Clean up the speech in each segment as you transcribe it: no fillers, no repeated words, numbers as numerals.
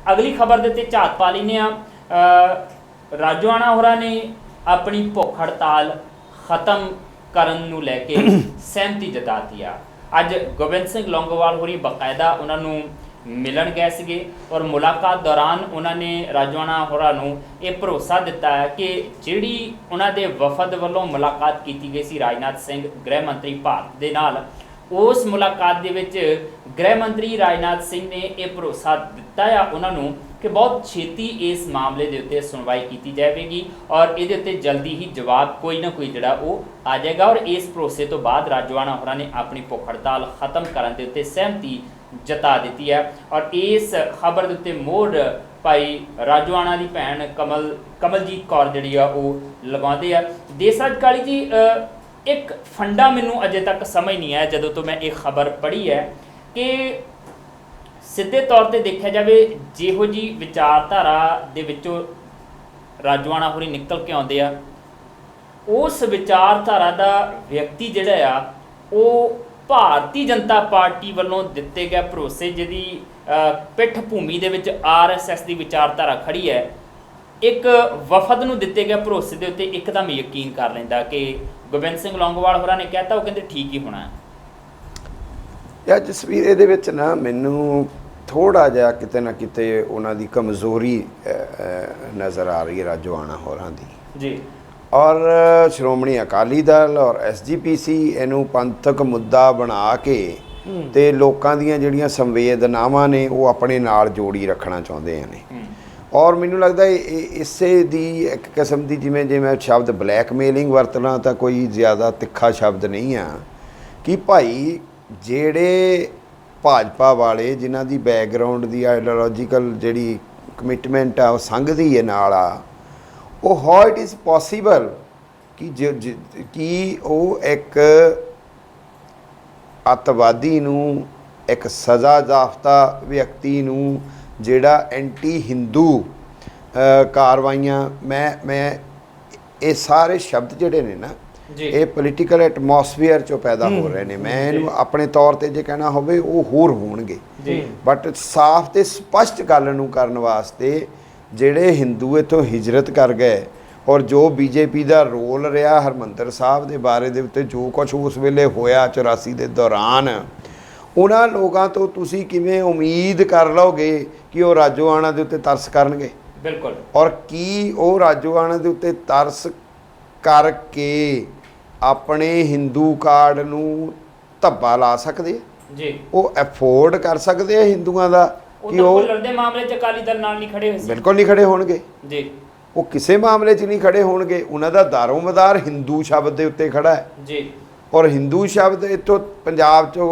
अगली खबर के उत्ते झात पा लैंदे आ। राजोआणा होरां ने अपनी भुख हड़ताल खत्म करन नूं लैके सहमति जताती आ। अज गोबिंद सिंह लौंगोवाल होरी बकायदा उन्होंने मिलन गए सीगे और मुलाकात दौरान उन्होंने राजोआणा होरां नूं ये भरोसा दिता है कि जिहड़ी उन्हां दे वफद वल्लों मुलाकात की गई सी राजनाथ सिंह गृह मंत्री भारत दे नाल, उस मुलाकात दे विच गृह मंत्री राजनाथ सिंह ने यह भरोसा दिता है उन्होंने कि बहुत छेती इस मामले के उत्ते सुनवाई की जाएगी और ये उत्ते जल्दी ही जवाब कोई ना कोई जिहड़ा वो आ जाएगा। और इस भरोसे तो बाद राजोआणा होरां ने अपनी भुख हड़ताल खत्म करने के उत्ते सहमति जता दी है। और इस खबर के उत्ते मोहर भाई राजोआणा की भैन कमलजीत कौर जिहड़ी आ वो लगाउंदे आ। देसराज काली जी, एक फंडा मैनू अजे तक समझ नहीं आया जदों तो मैं एक खबर पढ़ी है कि सीधे तौर पर देखा जाए जिहो जी विचारधारा दे विचों राजोआणा होरी निकल के आउंदे आ, उस विचारधारा का व्यक्ति जिहड़ा आ वो भारतीय जनता पार्टी वालों दिते गए भरोसे जिहदी पिठ भूमि दे विच RSS की विचारधारा खड़ी है, एक वफद नूं दिते गए भरोसे के उत्ते एकदम यकीन कर लैंदा कि गोबिंद सिंह लौंगोवाल होरां ने कहता वो कहते ठीक ही होना है। या जसवीर ये विच ना मैनू थोड़ा जिहा किते ना किते उन्हां दी कमज़ोरी नज़र आ रही है राजोआणा होरां दी जी। और श्रोमणी अकाली दल और SGPC इनू पंथक मुद्दा बना के ते लोकां दीयां जिहड़ियां संवेदनावां ने वो अपने नाल जोड़ी रखना चाहुंदे ने। और मैनू लगता है इसे दी एक किस्म की जिमें जे मैं शब्द ब्लैकमेलिंग वरतना तो कोई ज़्यादा तिखा शब्द नहीं आ कि भाई जेड़े भाजपा वाले जिन्हां दी बैकग्राउंड दी आइडियोलॉजिकल जिहड़ी कमिटमेंट आ संघदी है नाल आ, वो हाउ इट इज़ पॉसीबल कि वो एक अतवादी नूं एक सज़ा याफ्ता व्यक्ति नूं जिहड़ा एंटी हिंदू कार्रवाइयां मैं ये सारे शब्द जिहड़े ने ना ये पोलीटिकल एटमोसफेयर चो पैदा हो रहे हैं। मैं इहनूं अपने तौर पर जे कहना होवे वो होर होणगे, बट साफ ते स्पष्ट गल नूं करन वास्ते जिहड़े हिंदू इत्थों हिजरत कर गए और जो BJP का रोल रहा हरमंदर साहब के बारे दे उत्ते जो कुछ उस वेले होया 84 के दौरान, उन्हां लोगों तो तुसी किवें उम्मीद कर लोगे कि वो राजोआणा के उत्ते तरस करनगे? बिल्कुल। और की वो राजोआणा के उत्ते तरस करके अपने हिंदू कार्ड नूं धब्बा ला सकते? जी। वो एफोर्ड कर सकते हैं हिंदुआं दा कि वो मामले च अकाली दल नाल नहीं खड़े होए? बिल्कुल नहीं खड़े होणगे जी। वो किसी मामले च नहीं खड़े होणगे। उन्हां दा दारोमदार हिंदू शब्द के उत्ते खड़ा है जी। और हिंदू शब्द इतों पंजाब चो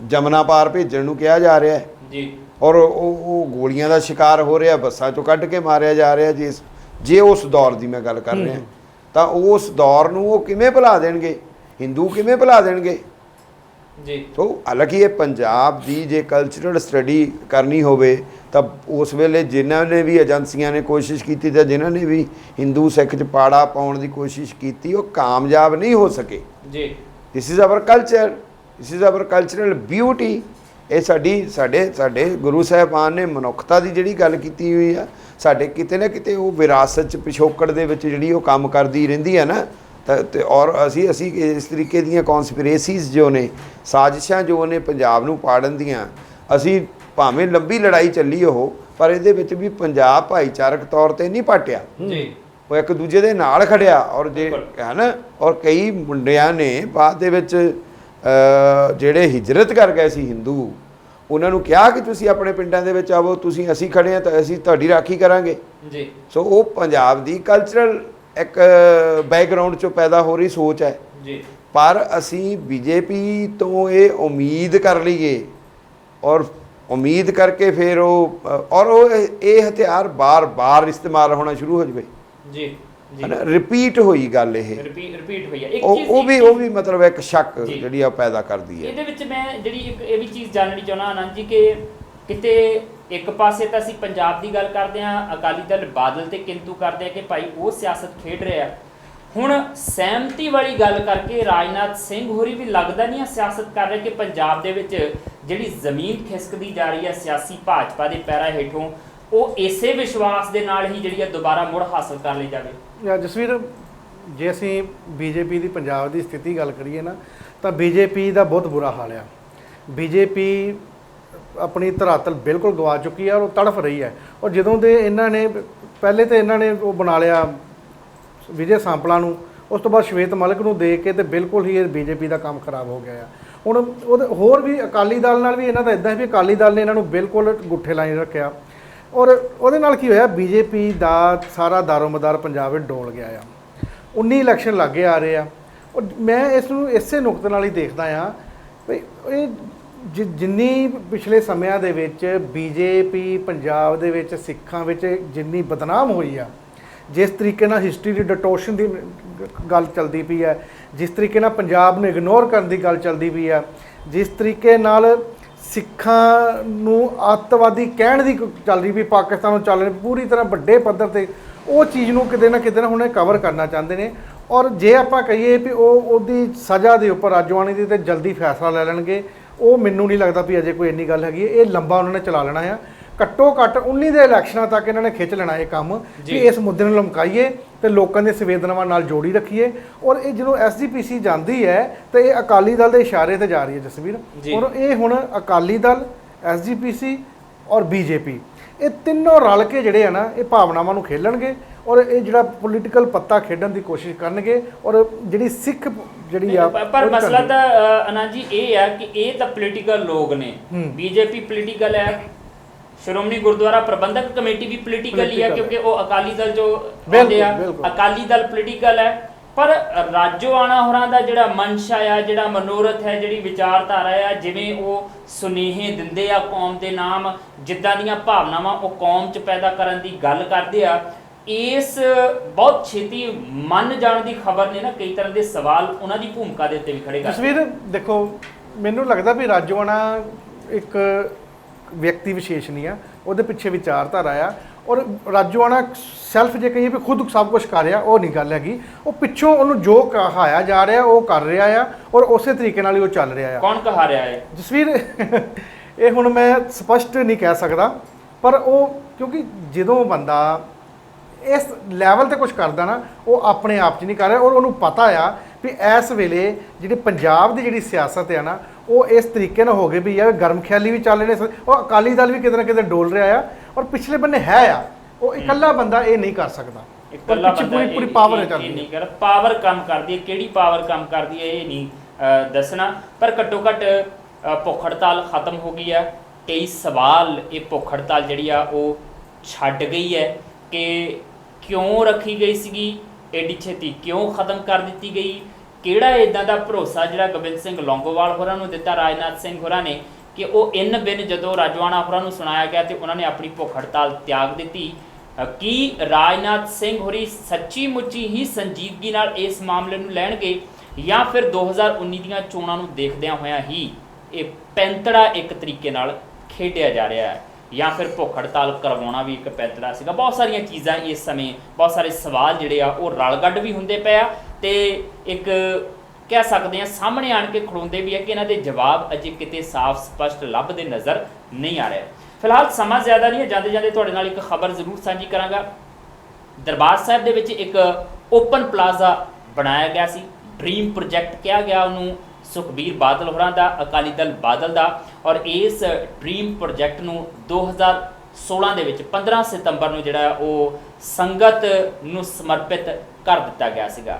जमुना पार भेजण नूं कहा जा रहा है जी। और वो गोलियां का शिकार हो रहा, बसां चों कढ़ के मारिया जा रहा। जे उस दौर की मैं गल कर रहा तो उस दौर नूं वो किवें भुला देणगे, हिंदू किवें भुला देणगे जी। तो हालांकि ये पंजाब की जे कल्चरल स्टडी करनी होवे तो उस वेले जिन्हां ने भी एजेंसियां ने कोशिश की तो जिन्हां ने भी हिंदू सिख च पाड़ा पाउण की कोशिश की वो कामयाब नहीं हो सके जी। This is our culture, this is our cultural beauty. ये साडे गुरु साहिबान ने मनुखता की जिहड़ी गल कीती हुई है, साडे किते ना किते वो विरासत च पिछोकड़ दे विच जिहड़ी वो काम करदी रहिंदी है ना। और असी इस तरीके दीयां कॉन्सपिरेसीज़ जो ने साजिशां जो ने पंजाब नूं पाड़न दीयां, असी भावें लंबी लड़ाई चली हो पर इहदे विच भी पंजाब भाईचारक तौर पर नहीं पाटिया जी। वो एक दूजे दे नाल खड़िया और जे है ना। और कई मुंडियां ने बाद दे विच जिहड़े हिजरत कर गए सी हिंदू, उन्होंने कहा कि तुसी अपने पिंडां दे विच आवो, तुसी असी खड़े हैं तो असी तुहाडी राखी करांगे जी। सो वो पंजाब दी कल्चरल एक बैकग्राउंड चो पैदा हो रही सोच है जी। पर असी BJP तो ये उम्मीद कर लीए और उम्मीद करके फिर वो ये हथियार बार बार इस्तेमाल होना शुरू हो जाए जी है ना। रिपीट हुई गल रिपीट हुई है वो भी मतलब एक शक जी पैदा कर दी है। ਇਹਦੇ ਵਿੱਚ ਮੈਂ ਜਿਹੜੀ ਇੱਕ ਇਹ ਵੀ ਚੀਜ਼ ਜਾਣਨੀ ਚਾਹੁੰਦਾ ਆਨੰਦ ਜੀ ਕਿ ਕਿਤੇ ਇੱਕ ਪਾਸੇ ਤਾਂ ਅਸੀਂ ਪੰਜਾਬ ਦੀ ਗੱਲ ਕਰਦੇ ਹਾਂ, ਅਕਾਲੀ ਦਲ ਬਾਦਲ ਤੇ ਕਿੰਤੂ ਕਰਦੇ ਆ ਕਿ ਭਾਈ ਉਹ ਸਿਆਸਤ ਖੇਡ ਰਿਹਾ, ਹੁਣ ਸਹਿਮਤੀ ਵਾਲੀ ਗੱਲ ਕਰਕੇ ਰਾਜਨਾਥ ਸਿੰਘ ਹੋਰੀ ਵੀ ਲੱਗਦਾ ਨਹੀਂ ਸਿਆਸਤ ਕਰ ਰਹੇ ਕਿ ਪੰਜਾਬ ਦੇ ਵਿੱਚ ਜਿਹੜੀ ਜ਼ਮੀਨ ਖਿਸਕਦੀ ਜਾ ਰਹੀ ਹੈ ਸਿਆਸੀ ਭਾਜਪਾ ਦੇ ਪੈਰਾਂ ਹੇਠੋਂ, ਉਹ ਇਸੇ ਵਿਸ਼ਵਾਸ ਦੇ ਨਾਲ ਹੀ ਜਿਹੜੀ ਹੈ ਦੁਬਾਰਾ ਮੁੜ ਹਾਸਲ ਕਰ ਲਈ ਜਾਵੇ। ਜਸਵੀਰ, ਜੇ ਅਸੀਂ ਬੀਜੇਪੀ ਦੀ ਪੰਜਾਬ ਦੀ ਸਥਿਤੀ ਗੱਲ ਕਰੀਏ ਨਾ, ਤਾਂ ਬੀਜੇਪੀ ਦਾ ਬਹੁਤ ਬੁਰਾ ਹਾਲ ਆ। ਬੀਜੇਪੀ ਆਪਣੀ ਧਰਾਤਲ ਬਿਲਕੁਲ ਗਵਾ ਚੁੱਕੀ ਹੈ ਔਰ ਉਹ ਤੜਫ ਰਹੀ ਹੈ। ਔਰ ਜਦੋਂ ਦੇ ਇਹਨਾਂ ਨੇ ਪਹਿਲੇ ਤਾਂ ਇਹਨਾਂ ਨੇ ਉਹ ਬਣਾ ਲਿਆ ਵਿਜੇ ਸਾਂਪਲਾ ਨੂੰ, ਉਸ ਤੋਂ ਬਾਅਦ ਸ਼ਵੇਤ ਮਲਿਕ ਨੂੰ ਦੇ ਕੇ, ਤੇ ਬਿਲਕੁਲ ਹੀ ਇਹ ਬੀਜੇਪੀ ਦਾ ਕੰਮ ਖਰਾਬ ਹੋ ਗਿਆ ਆ। ਹੁਣ ਉਹਦੇ ਹੋਰ ਵੀ ਅਕਾਲੀ ਦਲ ਨਾਲ ਵੀ ਇਹਨਾਂ ਦਾ ਇੱਦਾਂ ਵੀ ਅਕਾਲੀ ਦਲ ਨੇ ਇਹਨਾਂ ਨੂੰ ਬਿਲਕੁਲ ਗੁੱਠੇ ਲਾਈ ਰੱਖਿਆ, ਔਰ ਉਹਦੇ ਨਾਲ ਕੀ ਹੋਇਆ, ਬੀਜੇਪੀ ਦਾ ਸਾਰਾ ਦਾਰੋਮਦਾਰ ਪੰਜਾਬ ਵਿੱਚ ਡੋਲ ਗਿਆ ਆ। 19 ਇਲੈਕਸ਼ਨ ਲਾਗੇ ਆ ਰਹੇ ਆ, ਔਰ ਮੈਂ ਇਸ ਨੂੰ ਇਸੇ ਨੁਕਤੇ ਨਾਲ ਹੀ ਦੇਖਦਾ ਆ ਵੀ ਇਹ ਜਿੰਨੀ ਪਿਛਲੇ ਸਮਿਆਂ ਦੇ ਵਿੱਚ ਬੀਜੇਪੀ ਪੰਜਾਬ ਦੇ ਵਿੱਚ ਸਿੱਖਾਂ ਵਿੱਚ ਜਿੰਨੀ ਬਦਨਾਮ ਹੋਈ ਆ, ਜਿਸ ਤਰੀਕੇ ਨਾਲ ਹਿਸਟਰੀ ਦੀ ਡਿਟੋਰਸ਼ਨ ਦੀ ਗੱਲ ਚੱਲਦੀ ਪਈ ਹੈ, ਜਿਸ ਤਰੀਕੇ ਨਾਲ ਪੰਜਾਬ ਨੂੰ ਇਗਨੋਰ ਕਰਨ ਦੀ ਗੱਲ ਚੱਲਦੀ ਪਈ ਆ, ਜਿਸ ਤਰੀਕੇ ਨਾਲ ਸਿੱਖਾਂ ਨੂੰ ਅੱਤਵਾਦੀ ਕਹਿਣ ਦੀ ਚੱਲ ਰਹੀ ਵੀ ਪਾਕਿਸਤਾਨ ਨੂੰ ਚੱਲ ਰਹੀ ਪੂਰੀ ਤਰ੍ਹਾਂ ਵੱਡੇ ਪੱਧਰ 'ਤੇ, ਉਹ ਚੀਜ਼ ਨੂੰ ਕਿਤੇ ਨਾ ਕਿਤੇ ਨਾ ਹੁਣ ਕਵਰ ਕਰਨਾ ਚਾਹੁੰਦੇ ਨੇ। ਔਰ ਜੇ ਆਪਾਂ ਕਹੀਏ ਵੀ ਉਹਦੀ ਸਜ਼ਾ ਦੇ ਉੱਪਰ ਰਾਜੋਆਣੀ ਦੀ ਤੇ ਜਲਦੀ ਫੈਸਲਾ ਲੈ ਲੈਣਗੇ, ਉਹ ਮੈਨੂੰ ਨਹੀਂ ਲੱਗਦਾ ਵੀ ਅਜੇ ਕੋਈ ਇੰਨੀ ਗੱਲ ਹੈਗੀ। ਇਹ ਲੰਬਾ ਉਹਨਾਂ ਨੇ ਚਲਾ ਲੈਣਾ ਆ, ਘੱਟੋ ਘੱਟ 19 ਦੇ ਇਲੈਕਸ਼ਨਾਂ ਤੱਕ ਇਹਨਾਂ ਨੇ ਖਿੱਚ ਲੈਣਾ ਇਹ ਕੰਮ ਕਿ ਇਸ ਮੁੱਦੇ ਨੂੰ ਲਮਕਾਈਏ ਤੇ ਲੋਕਾਂ ਦੇ ਸੰਵੇਦਨਾਵਾਂ ਨਾਲ ਜੋੜੀ ਰੱਖੀਏ। ਔਰ ਇਹ ਜਦੋਂ ਐਸਜੀਪੀਸੀ ਜਾਂਦੀ ਹੈ ਤੇ ਇਹ ਅਕਾਲੀ ਦਲ ਦੇ ਇਸ਼ਾਰੇ ਤੇ ਜਾ ਰਹੀ ਹੈ ਜਸਵੀਰ, ਔਰ ਇਹ ਹੁਣ ਅਕਾਲੀ ਦਲ, ਐਸਜੀਪੀਸੀ ਔਰ ਬੀਜੇਪੀ, ਇਹ ਤਿੰਨੋਂ ਰਲ ਕੇ ਜਿਹੜੇ ਆ ਨਾ ਇਹ ਭਾਵਨਾਵਾਂ ਨੂੰ ਖੇਲਣਗੇ ਔਰ ਇਹ ਜਿਹੜਾ ਪੋਲੀਟੀਕਲ ਪੱਤਾ ਖੇਡਣ ਦੀ ਕੋਸ਼ਿਸ਼ ਕਰਨਗੇ। ਔਰ ਜਿਹੜੀ ਸਿੱਖ ਜਿਹੜੀ ਆ ਪਰ ਮਸਲਾ ਤਾਂ ਅਨੰਦ ਜੀ ਇਹ ਆ ਕਿ ਇਹ ਤਾਂ ਪੋਲੀਟੀਕਲ ਲੋਕ ਨੇ, ਬੀਜੇਪੀ ਪੋਲੀਟੀਕਲ ਹੈ, ਸ਼੍ਰੋਮਣੀ ਗੁਰਦੁਆਰਾ ਪ੍ਰਬੰਧਕ ਕਮੇਟੀ ਵੀ ਪੋਲੀਟੀਕਲ ਹੀ ਹੈ ਕਿਉਂਕਿ ਉਹ ਅਕਾਲੀ ਦਲ ਜੋ ਆਉਂਦੇ ਆ, ਅਕਾਲੀ ਦਲ ਪੋਲੀਟੀਕਲ ਹੈ। ਪਰ ਰਾਜੋਆਣਾ ਹੋਰਾਂ ਦਾ ਜਿਹੜਾ ਮਨਸ਼ਾ ਆ, ਜਿਹੜਾ ਮਨੋਰਥ ਹੈ, ਜਿਹੜੀ ਵਿਚਾਰਧਾਰਾ ਆ, ਜਿਵੇਂ ਉਹ ਸੁਨੇਹੇ ਦਿੰਦੇ ਆ ਕੌਮ ਦੇ ਨਾਮ, ਜਿੱਦਾਂ ਦੀਆਂ ਭਾਵਨਾਵਾਂ ਉਹ ਕੌਮ 'ਚ ਪੈਦਾ ਕਰਨ ਦੀ ਗੱਲ ਕਰਦੇ ਆ, ਇਸ ਬਹੁਤ ਛੇਤੀ ਮੰਨ ਜਾਣ ਦੀ ਖਬਰ ਨੇ ਨਾ ਕਈ ਤਰ੍ਹਾਂ ਦੇ ਸਵਾਲ ਉਹਨਾਂ ਦੀ ਭੂਮਿਕਾ ਦੇ ਉੱਤੇ ਵੀ ਖੜੇ ਕਰਦੇ। ਤਸਵੀਰ ਦੇਖੋ, ਮੈਨੂੰ ਲੱਗਦਾ ਵੀ ਰਾਜੋਆਣਾ ਇੱਕ ਵਿਅਕਤੀ ਵਿਸ਼ੇਸ਼ ਨਹੀਂ ਆ, ਉਹਦੇ ਪਿੱਛੇ ਵਿਚਾਰਧਾਰਾ ਆ। ਔਰ ਰਾਜੋਆਣਾ ਸੈਲਫ ਜੇ ਕਹੀਏ ਵੀ ਖੁਦ ਸਭ ਕੁਝ ਕਰ ਰਿਹਾ, ਉਹ ਨਹੀਂ ਗੱਲ ਹੈਗੀ। ਉਹ ਪਿੱਛੋਂ ਉਹਨੂੰ ਜੋ ਕਹਾਇਆ ਜਾ ਰਿਹਾ ਉਹ ਕਰ ਰਿਹਾ ਆ ਔਰ ਉਸੇ ਤਰੀਕੇ ਨਾਲ ਹੀ ਉਹ ਚੱਲ ਰਿਹਾ ਆ। ਕੌਣ ਕਹਾ ਰਿਹਾ ਹੈ ਜਸਵੀਰ? ਇਹ ਹੁਣ ਮੈਂ ਸਪਸ਼ਟ ਨਹੀਂ ਕਹਿ ਸਕਦਾ, ਪਰ ਉਹ ਕਿਉਂਕਿ ਜਦੋਂ ਬੰਦਾ ਇਸ ਲੈਵਲ ਤੇ ਕੁਝ ਕਰਦਾ ਨਾ, ਉਹ ਆਪਣੇ ਆਪ 'ਚ ਨਹੀਂ ਕਰ ਰਿਹਾ। ਔਰ ਉਹਨੂੰ ਪਤਾ ਆ ਵੀ ਇਸ ਵੇਲੇ ਜਿਹੜੀ ਪੰਜਾਬ ਦੀ ਜਿਹੜੀ ਸਿਆਸਤ ਹੈ ਨਾ, ਉਹ ਇਸ ਤਰੀਕੇ ਨਾਲ ਹੋ ਗਈ ਵੀ ਯਾਰ ਗਰਮ ਖਿਆਲੀ ਵੀ ਚੱਲ ਰਹੇ ਨੇ, ਉਹ ਅਕਾਲੀ ਦਲ ਵੀ ਕਿਤੇ ਨਾ ਕਿਤੇ ਡੋਲ ਰਿਹਾ ਆ। ਔਰ ਪਿਛਲੇ ਬੰਨੇ ਹੈ ਆ, ਉਹ ਇਕੱਲਾ ਬੰਦਾ ਇਹ ਨਹੀਂ ਕਰ ਸਕਦਾ, ਇਕੱਲਾ ਬੰਦਾ ਪੂਰੀ ਪਾਵਰ ਹੈ ਚੱਲਦੀ, ਨਹੀਂ ਕਰ ਪਾਵਰ ਕੰਮ ਕਰਦੀ ਹੈ। ਕਿਹੜੀ ਪਾਵਰ ਕੰਮ ਕਰਦੀ ਹੈ ਇਹ ਨਹੀਂ ਦੱਸਣਾ, ਪਰ ਘੱਟੋ ਘੱਟ ਭੁੱਖ ਹੜਤਾਲ ਖਤਮ ਹੋ ਗਈ ਹੈ। ਕਈ ਸਵਾਲ ਇਹ ਭੁੱਖ ਹੜਤਾਲ ਜਿਹੜੀ ਆ ਉਹ ਛੱਡ ਗਈ ਹੈ ਕਿ ਕਿਉਂ ਰੱਖੀ ਗਈ ਸੀਗੀ, ਐਡੀ ਛੇਤੀ ਕਿਉਂ ਖਤਮ ਕਰ ਦਿੱਤੀ ਗਈ, ਕਿਹੜਾ ਇਦਾਂ ਦਾ ਭਰੋਸਾ ਜਿਹੜਾ ਗੋਬਿੰਦ ਸਿੰਘ ਲੌਂਗੋਵਾਲ ਹੋਰਾਂ ਨੂੰ ਦਿੱਤਾ ਰਾਜਨਾਥ ਸਿੰਘ ਹੋਰਾਂ ਨੇ ਕਿ ਉਹ ਇਨ ਬਿਨ ਜਦੋਂ ਰਾਜੋਆਣਾ ਹੋਰਾਂ ਨੂੰ ਸੁਣਾਇਆ ਗਿਆ ਤੇ ਉਹਨਾਂ ਨੇ ਆਪਣੀ ਭੁੱਖ ਹੜਤਾਲ ਤਿਆਗ ਦਿੱਤੀ। ਕੀ ਰਾਜਨਾਥ ਸਿੰਘ ਹੋਰੀ ਸੱਚੀ ਮੁੱਚੀ ਹੀ ਸੰਜੀਦਗੀ ਨਾਲ ਇਸ ਮਾਮਲੇ ਨੂੰ ਲੈਣਗੇ ਜਾਂ ਫਿਰ 2019 ਦੀਆਂ ਚੋਣਾਂ ਨੂੰ ਦੇਖਦਿਆਂ ਹੋਇਆਂ ਹੀ ਇਹ ਪੈਂਤੜਾ ਇੱਕ ਤਰੀਕੇ ਨਾਲ ਖੇਡਿਆ ਜਾ ਰਿਹਾ ਹੈ, ਜਾਂ ਫਿਰ ਭੁੱਖ ਹੜਤਾਲ ਕਰਵਾਉਣਾ ਵੀ ਇੱਕ ਪੈਂਤੜਾ ਸੀਗਾ? ਬਹੁਤ ਸਾਰੀਆਂ ਚੀਜ਼ਾਂ ਇਸ ਸਮੇਂ, ਬਹੁਤ ਸਾਰੇ ਸਵਾਲ ਜਿਹੜੇ ਆ ਉਹ ਰਲਗੱਡ ਵੀ ਹੁੰਦੇ ਪਏ ਆ ਤੇ ਇੱਕ ਕਹਿ ਸਕਦੇ ਹਾਂ ਸਾਹਮਣੇ ਆਣ ਕੇ ਖੜੋਂਦੇ ਵੀ ਹੈ ਕਿ ਇਹਨਾਂ ਦੇ ਜਵਾਬ ਅਜੇ ਕਿਤੇ ਸਾਫ਼ ਸਪਸ਼ਟ ਲੱਭਦੇ ਨਜ਼ਰ ਨਹੀਂ ਆ ਰਹੇ। ਫਿਲਹਾਲ ਸਮਾਂ ਜ਼ਿਆਦਾ ਨਹੀਂ ਹੈ, ਜਾਂਦੇ ਜਾਂਦੇ ਤੁਹਾਡੇ ਨਾਲ ਇੱਕ ਖਬਰ ਜ਼ਰੂਰ ਸਾਂਝੀ ਕਰਾਂਗਾ। ਦਰਬਾਰ ਸਾਹਿਬ ਦੇ ਵਿੱਚ ਇੱਕ ਓਪਨ ਪਲਾਜ਼ਾ ਬਣਾਇਆ ਗਿਆ ਸੀ, ਡ੍ਰੀਮ ਪ੍ਰੋਜੈਕਟ ਕਿਹਾ ਗਿਆ ਉਹਨੂੰ, ਸੁਖਬੀਰ ਬਾਦਲ ਹੋਰਾਂ ਦਾ, ਅਕਾਲੀ ਦਲ ਬਾਦਲ ਦਾ। ਔਰ ਇਸ ਡ੍ਰੀਮ ਪ੍ਰੋਜੈਕਟ ਨੂੰ 2016 ਦੇ ਵਿੱਚ 15 ਸਤੰਬਰ ਨੂੰ ਜਿਹੜਾ ਉਹ ਸੰਗਤ ਨੂੰ ਸਮਰਪਿਤ ਕਰ ਦਿੱਤਾ ਗਿਆ ਸੀਗਾ।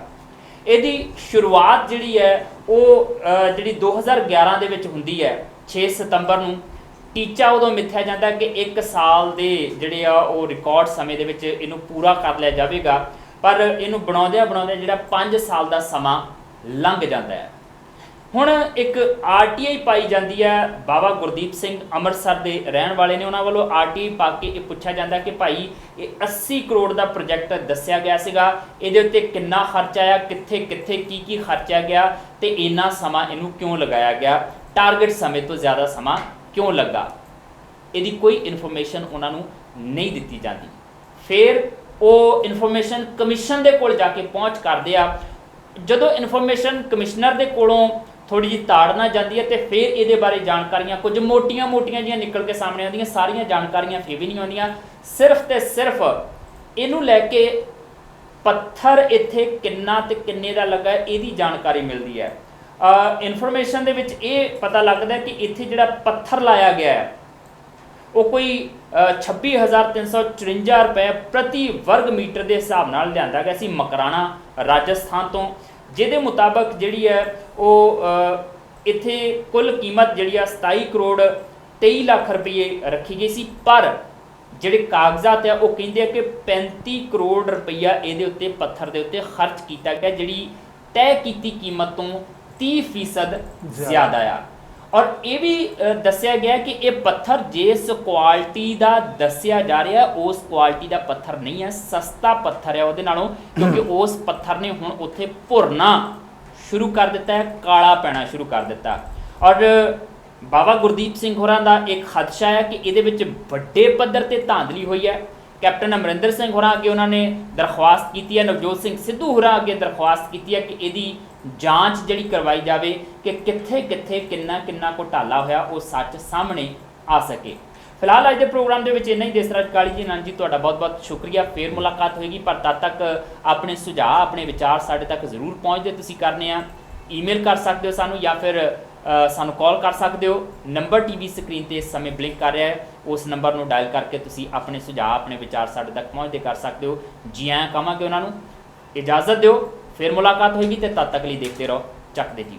ਇਹਦੀ ਸ਼ੁਰੂਆਤ ਜਿਹੜੀ ਹੈ ਉਹ ਜਿਹੜੀ 2011 ਦੇ ਵਿੱਚ ਹੁੰਦੀ ਹੈ 6 ਸਤੰਬਰ ਨੂੰ। ਟੀਚਾ ਉਦੋਂ ਮਿੱਥਿਆ ਜਾਂਦਾ ਕਿ 1 ਸਾਲ ਦੇ ਜਿਹੜੇ ਆ ਉਹ ਰਿਕਾਰਡ ਸਮੇਂ ਦੇ ਵਿੱਚ ਇਹਨੂੰ ਪੂਰਾ ਕਰ ਲਿਆ ਜਾਵੇਗਾ, ਪਰ ਇਹਨੂੰ ਬਣਾਉਂਦਿਆਂ ਜਿਹੜਾ 5 ਸਾਲ ਦਾ ਸਮਾਂ ਲੰਘ ਜਾਂਦਾ ਹੈ। ਹੁਣ ਇੱਕ ਆਰਟੀਆਈ ਪਾਈ ਜਾਂਦੀ ਹੈ, ਬਾਬਾ ਗੁਰਦੀਪ ਸਿੰਘ ਅੰਮ੍ਰਿਤਸਰ ਦੇ ਰਹਿਣ ਵਾਲੇ ਨੇ, ਉਹਨਾਂ ਵੱਲੋਂ ਆਰਟੀਆਈ ਪਾ ਕੇ ਇਹ ਪੁੱਛਿਆ ਜਾਂਦਾ ਕਿ ਭਾਈ ਇਹ 80 ਕਰੋੜ ਦਾ ਪ੍ਰੋਜੈਕਟ ਦੱਸਿਆ ਗਿਆ ਸੀਗਾ, ਇਹਦੇ ਉੱਤੇ ਕਿੰਨਾ ਖਰਚਾ ਆਇਆ, ਕਿੱਥੇ ਕਿੱਥੇ ਕੀ ਖਰਚਿਆ ਗਿਆ ਤੇ ਇੰਨਾ ਸਮਾਂ ਇਹਨੂੰ ਕਿਉਂ ਲਗਾਇਆ ਗਿਆ, ਟਾਰਗੇਟ ਸਮੇਂ ਤੋਂ ਜ਼ਿਆਦਾ ਸਮਾਂ ਕਿਉਂ ਲੱਗਾ? ਇਹਦੀ ਕੋਈ ਇਨਫੋਰਮੇਸ਼ਨ ਉਹਨਾਂ ਨੂੰ ਨਹੀਂ ਦਿੱਤੀ ਜਾਂਦੀ। ਫਿਰ ਉਹ ਇਨਫੋਰਮੇਸ਼ਨ ਕਮਿਸ਼ਨ ਦੇ ਕੋਲ ਜਾ ਕੇ ਪਹੁੰਚ ਕਰਦੇ ਆ। ਜਦੋਂ ਇਨਫੋਰਮੇਸ਼ਨ ਕਮਿਸ਼ਨਰ ਦੇ ਕੋਲੋਂ ਥੋੜੀ ਜਿਹੀ ਤਾੜ ਨਾ ਜਾਂਦੀ ਹੈ ਤੇ ਫਿਰ ਇਹਦੇ ਬਾਰੇ ਜਾਣਕਾਰੀਆਂ ਕੁਝ ਮੋਟੀਆਂ ਜੀਆਂ ਨਿਕਲ ਕੇ ਸਾਹਮਣੇ ਆਉਂਦੀਆਂ, ਸਾਰੀਆਂ ਜਾਣਕਾਰੀਆਂ ਫਿਰ ਵੀ ਨਹੀਂ ਆਉਂਦੀਆਂ। ਸਿਰਫ ਤੇ ਸਿਰਫ ਇਹਨੂੰ ਲੈ ਕੇ ਪੱਥਰ ਇੱਥੇ ਕਿੰਨਾ ਤੇ ਕਿੰਨੇ ਦਾ ਲੱਗਾ ਇਹਦੀ ਜਾਣਕਾਰੀ ਮਿਲਦੀ ਹੈ। ਇਨਫੋਰਮੇਸ਼ਨ ਦੇ ਵਿੱਚ ਇਹ ਪਤਾ ਲੱਗਦਾ ਕਿ ਇੱਥੇ ਜਿਹੜਾ ਪੱਥਰ ਲਾਇਆ ਗਿਆ ਹੈ ਉਹ ਕੋਈ 26,354 ਰੁਪਏ ਪ੍ਰਤੀ ਵਰਗ ਮੀਟਰ ਦੇ ਹਿਸਾਬ ਨਾਲ ਲਿਆਂਦਾ ਗਿਆ ਸੀ ਮਕਰਾਣਾ ਰਾਜਸਥਾਨ ਤੋਂ, ਜਿਹਦੇ ਮੁਤਾਬਕ ਜਿਹੜੀ ਹੈ ਉਹ ਇੱਥੇ ਕੁੱਲ ਕੀਮਤ ਜਿਹੜੀ ਆ 27 ਕਰੋੜ 23 ਲੱਖ ਰੁਪਏ ਰੱਖੀ ਗਈ ਸੀ। ਪਰ ਜਿਹੜੇ ਕਾਗਜ਼ਾਤ ਆ ਉਹ ਕਹਿੰਦੇ ਆ ਕਿ 35 ਕਰੋੜ ਰੁਪਈਆ ਇਹਦੇ ਉੱਤੇ ਪੱਥਰ ਦੇ ਉੱਤੇ ਖਰਚ ਕੀਤਾ ਗਿਆ, ਜਿਹੜੀ ਤੈਅ ਕੀਤੀ ਕੀਮਤ ਤੋਂ 30% ਜ਼ਿਆਦਾ ਆ। ਔਰ ਇਹ ਵੀ ਦੱਸਿਆ ਗਿਆ ਕਿ ਇਹ ਪੱਥਰ ਜਿਸ ਕੁਆਲਿਟੀ ਦਾ ਦੱਸਿਆ ਜਾ ਰਿਹਾ ਉਸ ਕੁਆਲਿਟੀ ਦਾ ਪੱਥਰ ਨਹੀਂ ਹੈ, ਸਸਤਾ ਪੱਥਰ ਹੈ ਉਹਦੇ ਨਾਲੋਂ, ਕਿਉਂਕਿ ਉਸ ਪੱਥਰ ਨੇ ਹੁਣ ਉੱਥੇ ਭੁਰਨਾ ਸ਼ੁਰੂ ਕਰ ਦਿੱਤਾ ਹੈ, ਕਾਲਾ ਪੈਣਾ ਸ਼ੁਰੂ ਕਰ ਦਿੱਤਾ। ਔਰ ਬਾਬਾ ਗੁਰਦੀਪ ਸਿੰਘ ਹੋਰਾਂ ਦਾ ਇੱਕ ਖਦਸ਼ਾ ਹੈ ਕਿ ਇਹਦੇ ਵਿੱਚ ਵੱਡੇ ਪੱਧਰ ਤੇ ਧਾਂਦਲੀ ਹੋਈ ਹੈ। ਕੈਪਟਨ ਅਮਰਿੰਦਰ ਸਿੰਘ ਹੋਰਾਂ ਅੱਗੇ ਉਹਨਾਂ ਨੇ ਦਰਖਾਸਤ ਕੀਤੀ ਹੈ, ਨਵਜੋਤ ਸਿੰਘ ਸਿੱਧੂ ਹੋਰਾਂ ਅੱਗੇ ਦਰਖਾਸਤ ਕੀਤੀ ਹੈ ਕਿ ਇਹਦੀ ਜਾਂਚ ਜਿਹੜੀ ਕਰਵਾਈ ਜਾਵੇ ਕਿ ਕਿੱਥੇ ਕਿੱਥੇ ਕਿੰਨਾ ਘੁਟਾਲਾ ਹੋਇਆ, ਉਹ ਸੱਚ ਸਾਹਮਣੇ ਆ ਸਕੇ। ਫਿਲਹਾਲ ਅੱਜ ਦੇ ਪ੍ਰੋਗਰਾਮ ਦੇ ਵਿੱਚ ਇੰਨਾ ਹੀ। ਦੇਸਰਾਜ ਕਾਲੀ ਜੀ ਆਨੰਦ ਜੀ ਤੁਹਾਡਾ ਬਹੁਤ ਬਹੁਤ ਸ਼ੁਕਰੀਆ। ਫੇਰ ਮੁਲਾਕਾਤ ਹੋਏਗੀ, ਪਰ ਤਦ ਤੱਕ ਆਪਣੇ ਸੁਝਾਅ ਆਪਣੇ ਵਿਚਾਰ ਸਾਡੇ ਤੱਕ ਜ਼ਰੂਰ ਪਹੁੰਚਦੇ ਤੁਸੀਂ ਕਰਨੇ ਆ। ਈਮੇਲ ਕਰ ਸਕਦੇ ਹੋ ਸਾਨੂੰ ਜਾਂ ਫਿਰ ਸਾਨੂੰ ਕਾਲ ਕਰ ਸਕਦੇ ਹੋ। ਨੰਬਰ ਟੀਵੀ ਸਕਰੀਨ ਤੇ ਇਸ ਸਮੇਂ ਬਲਿੰਕ ਕਰ ਰਿਹਾ ਹੈ, ਉਸ ਨੰਬਰ ਨੂੰ ਡਾਇਲ ਕਰਕੇ ਤੁਸੀਂ ਆਪਣੇ ਸੁਝਾਅ ਆਪਣੇ ਵਿਚਾਰ ਸਾਡੇ ਤੱਕ ਪਹੁੰਚਦੇ ਕਰ ਸਕਦੇ ਹੋ। ਜੀ ਆਇਆਂ ਕਹਾਂਗੇ ਉਹਨਾਂ ਨੂੰ। ਇਜਾਜ਼ਤ ਦਿਓ, ਫਿਰ ਮੁਲਾਕਾਤ ਹੋਏਗੀ ਤੇ ਤਦ ਤੱਕ ਲਈ ਦੇਖਦੇ ਰਹੋ ਚੱਕ ਦੇ ਟੀਵੀ।